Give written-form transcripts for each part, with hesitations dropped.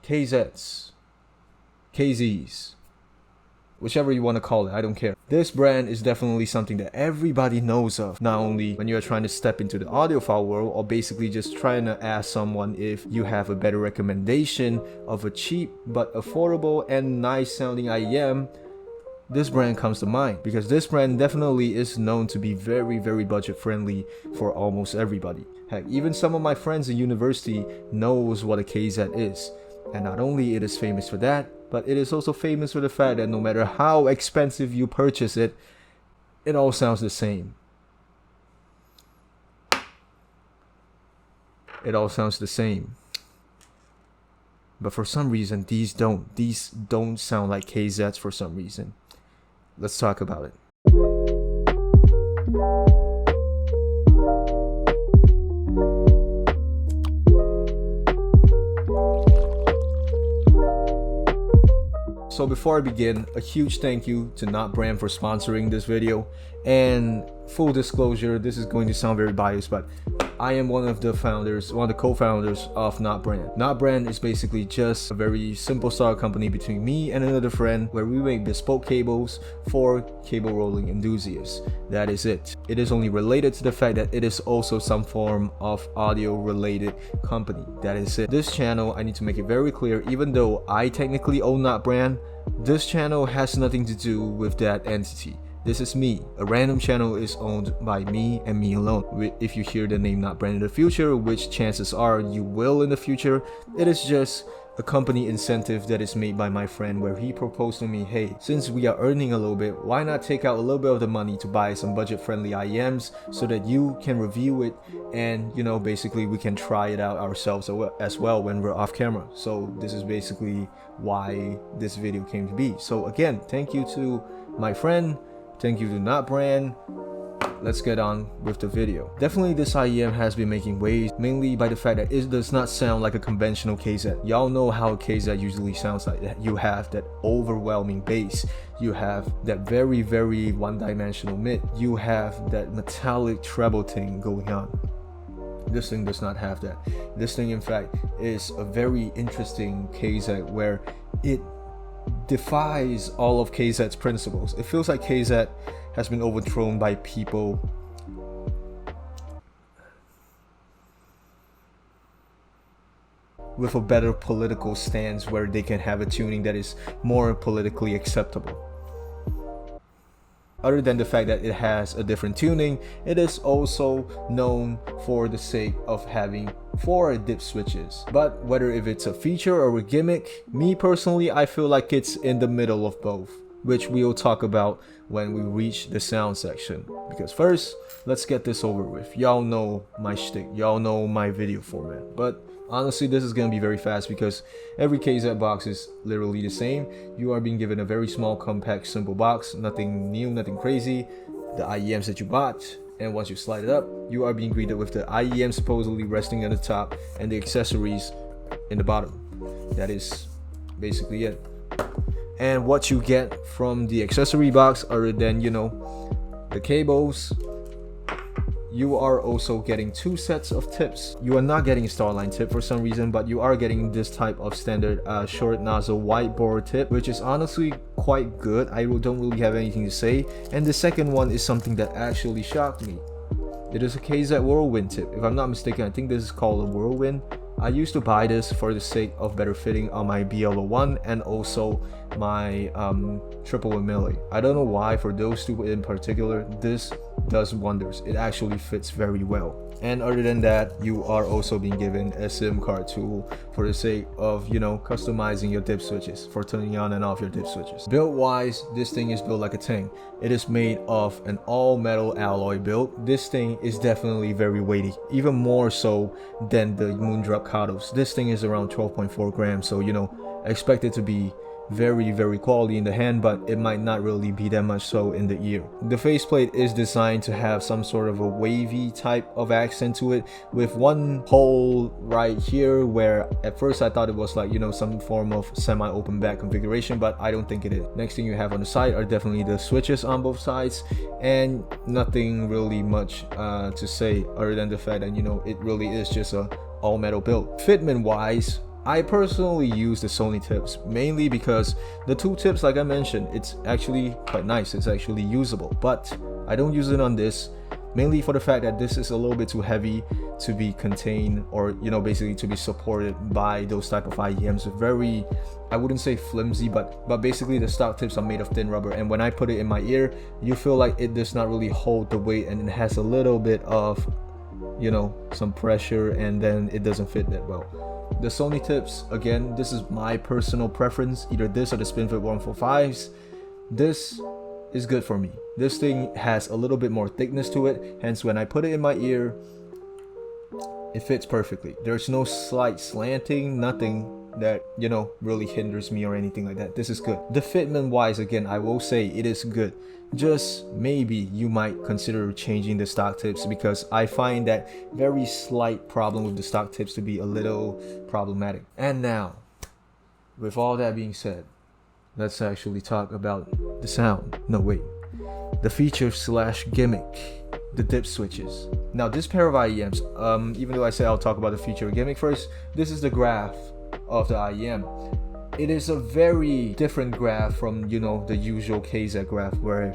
KZs, KZs, whichever you want to call it, I don't care. This brand is definitely something that everybody knows of, not only when you're trying to step into the audiophile world or basically just trying to ask someone if you have a better recommendation of a cheap but affordable and nice sounding IEM. This brand comes to mind because this brand definitely is known to be very budget friendly for almost everybody. Heck, even some of my friends in university knows what a KZ is. And not only it is famous for that, but it is also famous for the fact that no matter how expensive you purchase it, it all sounds the same. It all sounds the same. But for some reason, these don't sound like KZs for some reason. Let's talk about it. So before I begin, a huge thank you to Not Brand for sponsoring this video. And full disclosure, this is going to sound very biased, but I am one of the co-founders of Not Brand. Not Brand is basically just a very simple startup company between me and another friend where we make bespoke cables for cable rolling enthusiasts. That is it. It is only related to the fact that it is also some form of audio related company. That is it. This channel, I need to make it very clear, even though I technically own Not Brand, this channel has nothing to do with that entity. This is me. A random channel is owned by me and me alone. If you hear the name Not Brand in the future, which chances are you will in the future, it is just a company incentive that is made by my friend where he proposed to me, hey, since we are earning a little bit, why not take out a little bit of the money to buy some budget friendly IEMs so that you can review it and, you know, basically we can try it out ourselves as well when we're off camera. So this is basically why this video came to be. So again, thank you to my friend. Thank you to Not Brand. Let's get on with the video. Definitely this IEM has been making waves, mainly by the fact that it does not sound like a conventional KZ. Y'all know how a KZ usually sounds like. You have that overwhelming bass. You have that very one-dimensional mid. You have that metallic treble thing going on. This thing does not have that. This thing, in fact, is a very interesting KZ where it defies all of KZ's principles. It feels like KZ has been overthrown by people with a better political stance where they can have a tuning that is more politically acceptable. Other than the fact that it has a different tuning, it is also known for the sake of having 4 dip switches. But whether if it's a feature or a gimmick, me personally, I feel like it's in the middle of both, which we'll talk about when we reach the sound section. Because first, let's get this over with. Y'all know my shtick, y'all know my video format. But honestly, this is going to be very fast because every KZ box is literally the same. You are being given a very small, compact, simple box. Nothing new, nothing crazy. The IEMs that you bought. And once you slide it up, you are being greeted with the IEM supposedly resting at the top and the accessories in the bottom. That is basically it. And what you get from the accessory box, other than, you know, the cables, you are also getting 2 sets of tips. You are not getting a Starline tip for some reason, but you are getting this type of standard short nozzle wide bore tip, which is honestly quite good. I don't really have anything to say. And the second one is something that actually shocked me. It is a KZ Whirlwind tip. If I'm not mistaken, I think this is called a Whirlwind. I used to buy this for the sake of better fitting on my BL01 and also my triple melee. I don't know why, for those two in particular, this does wonders. It actually fits very well. And other than that, you are also being given a SIM card tool for the sake of, you know, customizing your dip switches, for turning on and off your dip switches. Build wise, this thing is built like a tank. It is made of an all metal alloy build. This thing is definitely very weighty, even more so than the Moondrop Katos. This thing is around 12.4 grams, so, you know, expect it to be very quality in the hand, but it might not really be that much so in the ear. The faceplate is designed to have some sort of a wavy type of accent to it, with one hole right here where at first I thought it was like, you know, some form of semi-open back configuration, but I don't think it is. Next thing you have on the side are definitely the switches on both sides, and nothing really much to say other than the fact that, you know, it really is just a all metal build. Fitment wise, I personally use the Sony tips mainly because the two tips, like I mentioned, it's actually quite nice, it's actually usable, but I don't use it on this mainly for the fact that this is a little bit too heavy to be contained, or basically to be supported by those type of IEMs. Very, I wouldn't say flimsy, but basically the stock tips are made of thin rubber, and when I put it in my ear, you feel like it does not really hold the weight, and it has a little bit of some pressure, and then it doesn't fit that well. The Sony tips, again, this is my personal preference, either this or the SpinFit 145s. This is good for me. This thing has a little bit more thickness to it, hence when I put it in my ear, it fits perfectly. There's no slight slanting, nothing that really hinders me or anything like that. This is good. The fitment wise, again, I will say it is good. Just maybe you might consider changing the stock tips, because I find that very slight problem with the stock tips to be a little problematic. And now, with all that being said, let's actually talk about the sound. No, wait. The feature / gimmick, the dip switches. Now, this pair of IEMs, even though I said I'll talk about the feature or gimmick first, this is the graph of the IEM. It is a very different graph from the usual KZ graph, where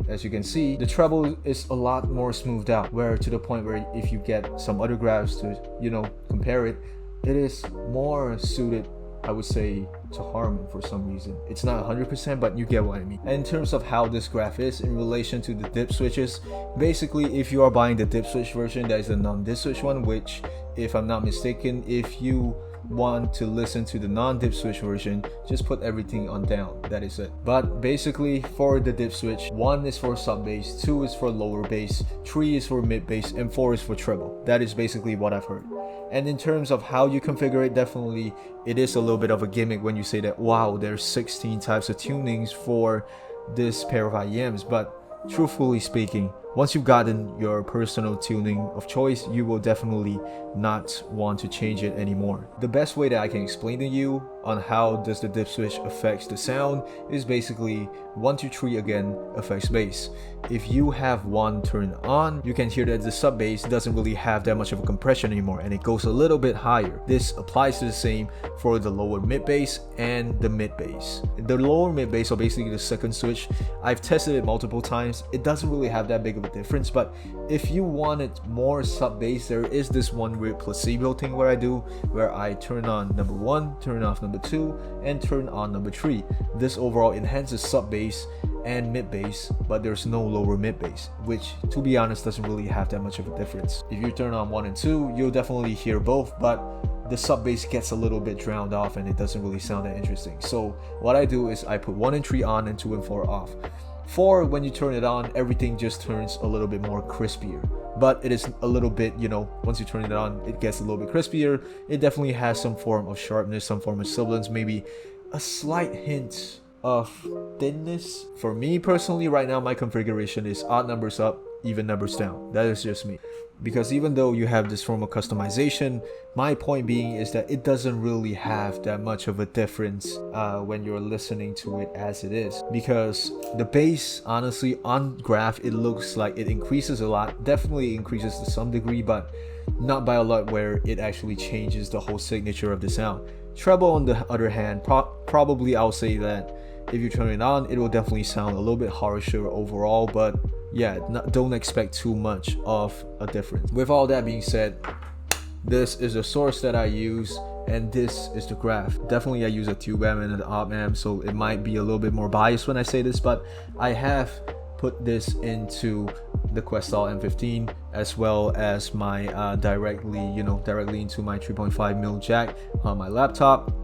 as you can see, the treble is a lot more smoothed out, where to the point where if you get some other graphs to compare it, it is more suited, I would say, to Harman for some reason. It's not 100%, but you get what I mean. And in terms of how this graph is in relation to the dip switches, basically if you are buying the dip switch version, that is the non-dip switch one, which, if I'm not mistaken, if you want to listen to the non-dip switch version, just put everything on down, that is it. But basically for the dip switch, 1 is for sub bass, 2 is for lower bass, 3 is for mid bass, and 4 is for treble. That is basically what I've heard. And in terms of how you configure it, definitely it is a little bit of a gimmick when you say that, wow, there's 16 types of tunings for this pair of IEMs. But truthfully speaking, once you've gotten your personal tuning of choice, you will definitely not want to change it anymore. The best way that I can explain to you on how does the dip switch affects the sound is basically 1, 2, 3 again affects bass. If you have 1 turned on, you can hear that the sub bass doesn't really have that much of a compression anymore, and it goes a little bit higher. This applies to the same for the lower mid bass and the mid bass. The lower mid bass, or basically the second switch, I've tested it multiple times. It doesn't really have that big of a difference, but if you wanted more sub bass, there is this one weird placebo thing where I turn on number 1, turn off number 2, and turn on number 3. This overall enhances sub bass and mid bass, but there's no lower mid bass, which to be honest doesn't really have that much of a difference. If you turn on 1 and 2, you'll definitely hear both, but the sub bass gets a little bit drowned off and it doesn't really sound that interesting. So what I do is I put 1 and 3 on and 2 and 4 off. 4, when you turn it on, everything just turns a little bit more crispier, but it is a little bit, once you turn it on, it gets a little bit crispier. It definitely has some form of sharpness, some form of sibilance, maybe a slight hint of thinness. For me personally, right now my configuration is odd numbers up, even numbers down. That is just me, because even though you have this form of customization, my point being is that it doesn't really have that much of a difference when you're listening to it as it is, because the bass, honestly, on graph it looks like it increases a lot, definitely increases to some degree, but not by a lot where it actually changes the whole signature of the sound. Treble, on the other hand, probably I'll say that if you turn it on, it will definitely sound a little bit harsher overall, but yeah, don't expect too much of a difference. With all that being said, this is the source that I use, and this is the graph. Definitely I use a tube amp and an op amp, so it might be a little bit more biased when I say this, but I have put this into the Questal M15 as well as my directly into my 3.5mm jack on my laptop.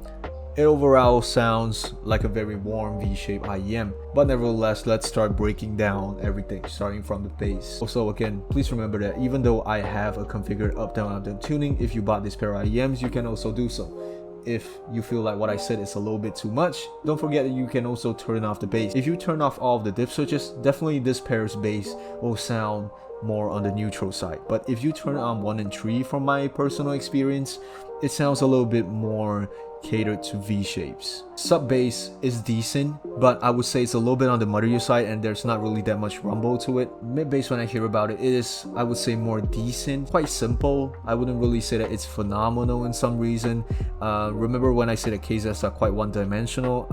It overall sounds like a very warm V-shaped IEM, but nevertheless, let's start breaking down everything, starting from the bass. Also, again, please remember that even though I have a configured up-down tuning, if you bought this pair of IEMs, you can also do so. If you feel like what I said is a little bit too much, don't forget that you can also turn off the bass. If you turn off all of the dip switches, definitely this pair's bass will sound more on the neutral side. But if you turn on 1 and 3, from my personal experience, it sounds a little bit more catered to V shapes. Sub bass is decent, but I would say it's a little bit on the muddier side and there's not really that much rumble to it. Mid bass, when I hear about it, it is, I would say, more decent, quite simple. I wouldn't really say that it's phenomenal in some reason. Remember when I said that KZs are quite one-dimensional?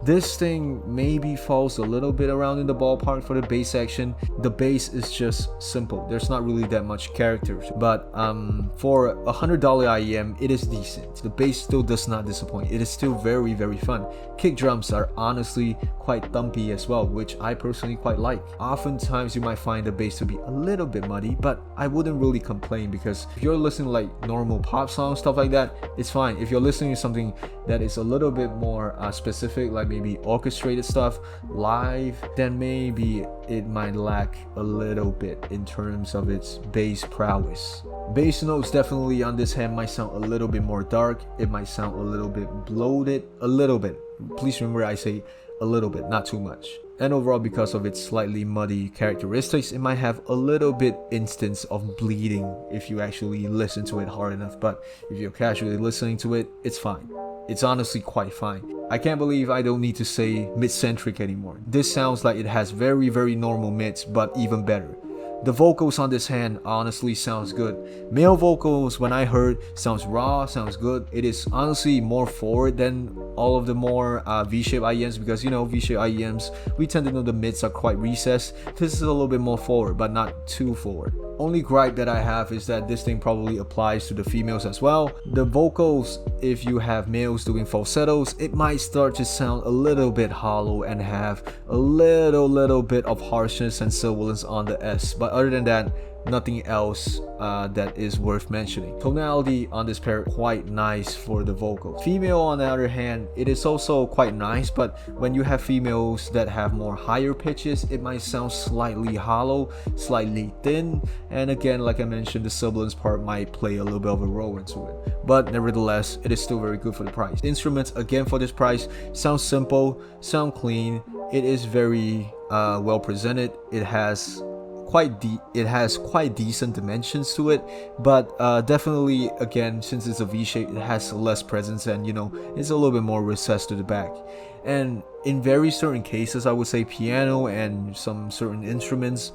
This thing maybe falls a little bit around in the ballpark for the bass section. The bass is just simple. There's not really that much character. But for a $100 IEM, it is decent. The bass still does not disappoint. It is still very, very fun. Kick drums are honestly quite thumpy as well, which I personally quite like. Oftentimes you might find the bass to be a little bit muddy, but I wouldn't really complain, because if you're listening to like normal pop songs, stuff like that, it's fine. If you're listening to something that is a little bit more specific, like maybe orchestrated stuff live, then maybe it might lack a little bit in terms of its bass prowess. Bass notes definitely on this hand might sound a little bit more dark. It might sound a little bit bloated, a little bit. Please remember I say a little bit, not too much. And overall, because of its slightly muddy characteristics, it might have a little bit instance of bleeding if you actually listen to it hard enough. But if you're casually listening to it, it's fine. It's honestly quite fine. I can't believe I don't need to say mid-centric anymore. This sounds like it has very, very normal mids, but even better. The vocals on this hand honestly sounds good. Male vocals, when I heard, sounds raw, sounds good. It is honestly more forward than all of the more V-shape IEMs, because you know, V-shape IEMs, we tend to know the mids are quite recessed. This is a little bit more forward, but not too forward. Only gripe that I have is that this thing probably applies to the females as well. The vocals, if you have males doing falsettos, it might start to sound a little bit hollow and have a little bit of harshness and sibilance on the S. But other than that, nothing else that is worth mentioning. Tonality on this pair quite nice for the vocals. Female, on the other hand, it is also quite nice, but when you have females that have more higher pitches, it might sound slightly hollow, slightly thin, and again, like I mentioned, the sibilance part might play a little bit of a role into it. But nevertheless, it is still very good for the price. Instruments, again, for this price, sound simple, sound clean. It is very well presented. It has quite decent dimensions to it, but definitely, again, since it's a V shape, it has less presence, and you know, it's a little bit more recessed to the back. And in very certain cases, I would say piano and some certain instruments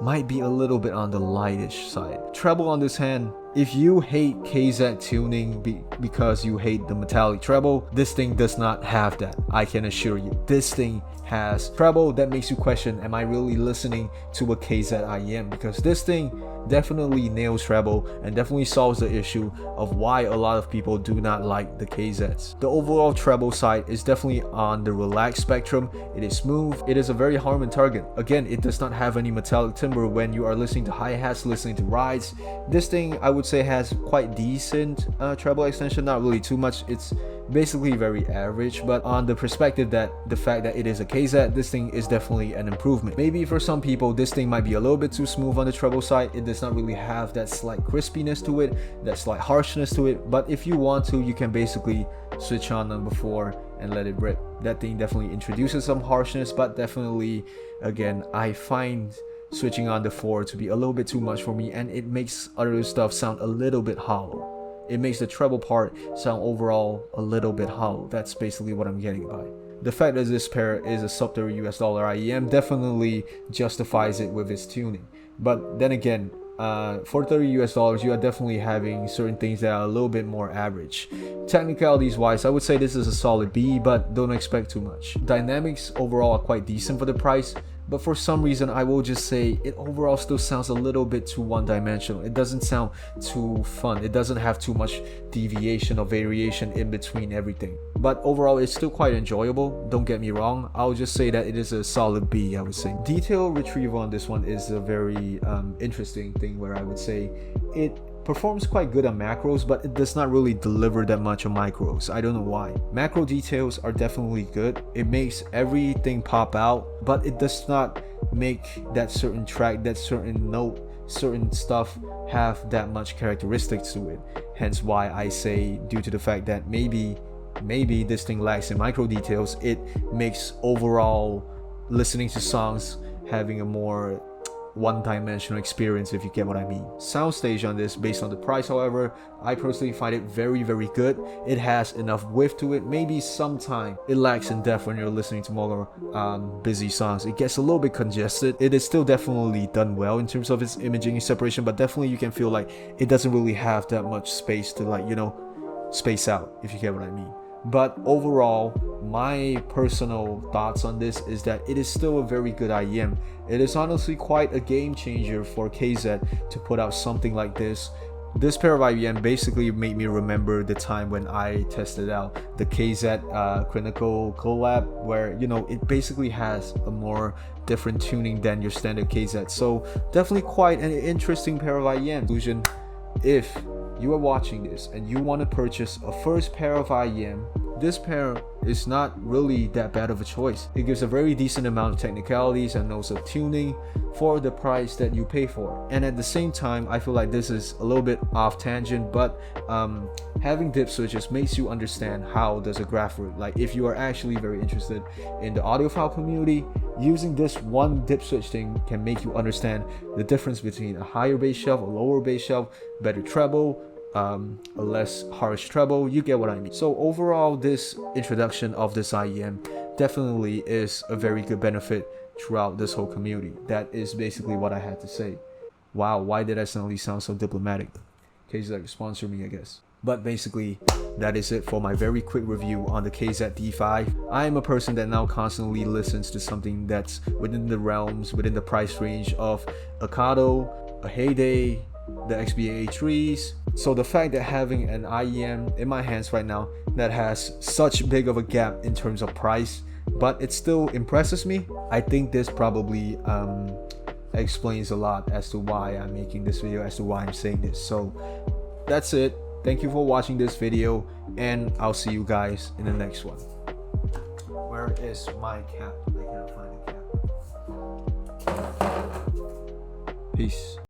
might be a little bit on the lightish side. Treble on this hand, if you hate KZ tuning because you hate the metallic treble, this thing does not have that. I can assure you, this thing has treble that makes you question, am I really listening to a KZ IEM? Because this thing definitely nails treble and definitely solves the issue of why a lot of people do not like the KZs. The overall treble side is definitely on the relaxed spectrum. It is smooth. It is a very Harman target. Again, it does not have any metallic timbre when you are listening to hi-hats, listening to rides. This thing, I would say, has quite decent treble extension, not really too much. It's basically very average, but on the perspective that the fact that it is a KZ, this thing is definitely an improvement. Maybe for some people this thing might be a little bit too smooth on the treble side. It does not really have that slight crispiness to it, that slight harshness to it, but if you want to, you can basically switch on number 4 and let it rip. That thing definitely introduces some harshness, but definitely, again, I find switching on the 4 to be a little bit too much for me, and it makes other stuff sound a little bit hollow. It makes the treble part sound overall a little bit hollow. That's basically what I'm getting by. The fact that this pair is a sub $30 IEM definitely justifies it with its tuning. But then again, for $30, you are definitely having certain things that are a little bit more average. Technicalities wise, I would say this is a solid B, but don't expect too much. Dynamics overall are quite decent for the price, but for some reason I will just say it overall still sounds a little bit too one-dimensional. It doesn't sound too fun. It doesn't have too much deviation or variation in between everything. But overall, it's still quite enjoyable. Don't get me wrong. I'll just say that it is a solid B, I would say. Detail retrieval on this one is a very interesting thing, where I would say it performs quite good on macros, but it does not really deliver that much on micros. I don't know why. Macro details are definitely good. It makes everything pop out, but it does not make that certain track, that certain note, certain stuff have that much characteristics to it. Hence why I say, due to the fact that maybe this thing lacks in micro details, it makes overall listening to songs having a more one-dimensional experience, if you get what I mean. Soundstage on this, based on the price, however, I personally find it very, very good. It has enough width to it. Maybe sometime it lacks in depth when you're listening to more busy songs. It gets a little bit congested. It is still definitely done well in terms of its imaging and separation, but definitely you can feel like it doesn't really have that much space to, like, you know, space out, if you get what I mean. But overall, my personal thoughts on this is that it is still a very good IEM. It is honestly quite a game changer for KZ to put out something like this. This pair of IEM basically made me remember the time when I tested out the KZ Clinical collab, where, you know, it basically has a more different tuning than your standard KZ. So definitely quite an interesting pair of IEM. Conclusion: if you are watching this and you want to purchase a first pair of IEM, this pair is not really that bad of a choice. It gives a very decent amount of technicalities and also tuning for the price that you pay for. And at the same time, I feel like this is a little bit off tangent, but having dip switches makes you understand how does a graph work. Like, if you are actually very interested in the audiophile community, using this one dip switch thing can make you understand the difference between a higher bass shelf, a lower bass shelf, better treble, a less harsh treble. You get what I mean. So overall, this introduction of this IEM definitely is a very good benefit throughout this whole community. That is basically what I had to say. Wow, why did I suddenly sound so diplomatic? KZ sponsor me, I guess. But basically, that is it for my very quick review on the KZ D5. I am a person that now constantly listens to something that's within the realms, within the price range of a Kato, a Heyday, the XBA3s. So the fact that having an IEM in my hands right now that has such big of a gap in terms of price, but it still impresses me, I think this probably explains a lot as to why I'm making this video, as to why I'm saying this. So that's it. Thank you for watching this video, and I'll see you guys in the next one. Where is my cap? I cannot find the cap. Peace.